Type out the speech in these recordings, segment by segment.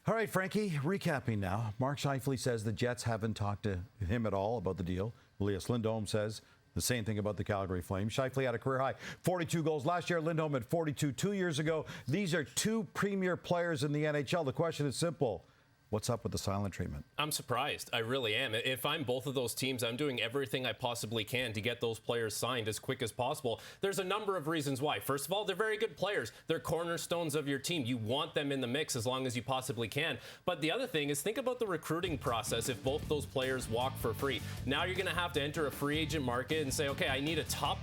All right, Frankie, recapping now. Mark Scheifele says the Jets haven't talked to him at all about the deal. Elias Lindholm says the same thing about the Calgary Flames. Scheifele had a career high 42 goals last year. Lindholm had 42 2 years ago. These are two premier players in the NHL. The question is simple. What's up with the silent treatment? I'm surprised. I really am. If I'm both of those teams, I'm doing everything I possibly can to get those players signed as quick as possible. There's a number of reasons why. First of all, they're very good players. They're cornerstones of your team. You want them in the mix as long as you possibly can. But the other thing is, think about the recruiting process if both those players walk for free. Now you're going to have to enter a free agent market and say, okay, I need a top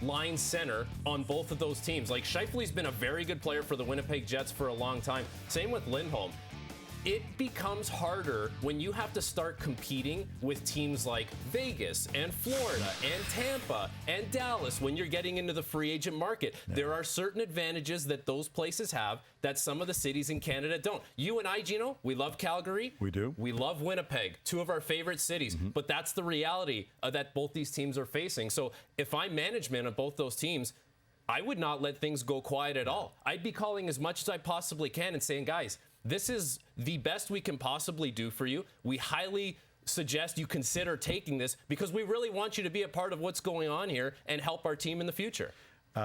line center on both of those teams. Like, Scheifele's been a very good player for the Winnipeg Jets for a long time. Same with Lindholm. It becomes harder when you have to start competing with teams like Vegas and Florida and Tampa and Dallas when you're getting into the free agent market. Yeah. There are certain advantages that those places have that some of the cities in Canada don't. You and I, Gino, we love Calgary. We do. We love Winnipeg, two of our favorite cities. Mm-hmm. But that's the reality that both these teams are facing. So if I'm management of both those teams, I would not let things go quiet at all. I'd be calling as much as I possibly can and saying, guys, this is the best we can possibly do for you. We highly suggest you consider taking this because we really want you to be a part of what's going on here and help our team in the future.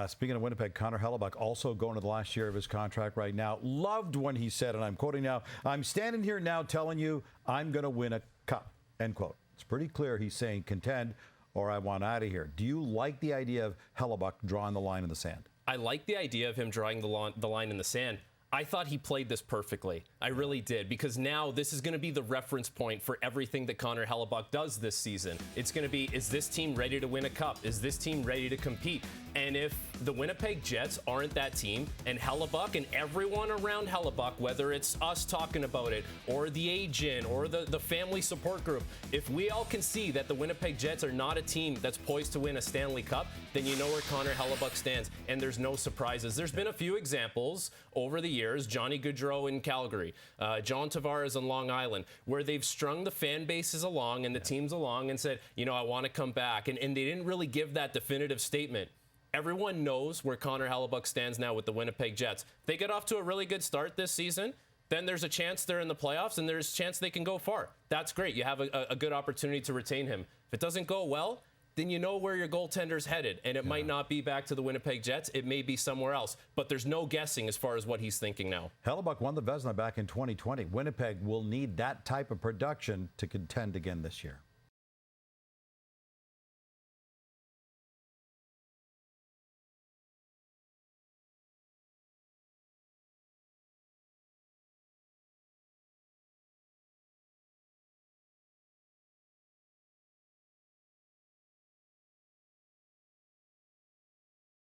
Speaking of Winnipeg, Connor Hellebuyck also going to the last year of his contract right now. Loved when he said, and I'm quoting now, "I'm standing here now telling you I'm going to win a cup," end quote. It's pretty clear he's saying contend or I want out of here. Do you like the idea of Hellebuyck drawing the line in the sand? I like the idea of him drawing the line in the sand. I thought he played this perfectly. I really did, because now this is going to be the reference point for everything that Connor Hellebuyck does this season. It's going to be, is this team ready to win a cup? Is this team ready to compete? And if the Winnipeg Jets aren't that team, and Hellebuyck and everyone around Hellebuyck, whether it's us talking about it, or the agent, or the family support group, if we all can see that the Winnipeg Jets are not a team that's poised to win a Stanley Cup, then you know where Connor Hellebuyck stands, and there's no surprises. There's been a few examples over the years, Johnny Gaudreau in Calgary, John Tavares on Long Island, where they've strung the fan bases along and the teams along and said, you know, I want to come back, and they didn't really give that definitive statement. Everyone knows where Connor Hellebuyck stands now with the Winnipeg Jets. If they get off to a really good start this season, then there's a chance they're in the playoffs and there's a chance they can go far. That's great. You have a good opportunity to retain him. If it doesn't go well, then you know where your goaltender's headed. And it might not be back to the Winnipeg Jets. It may be somewhere else. But there's no guessing as far as what he's thinking now. Hellebuyck won the Vezina back in 2020. Winnipeg will need that type of production to contend again this year.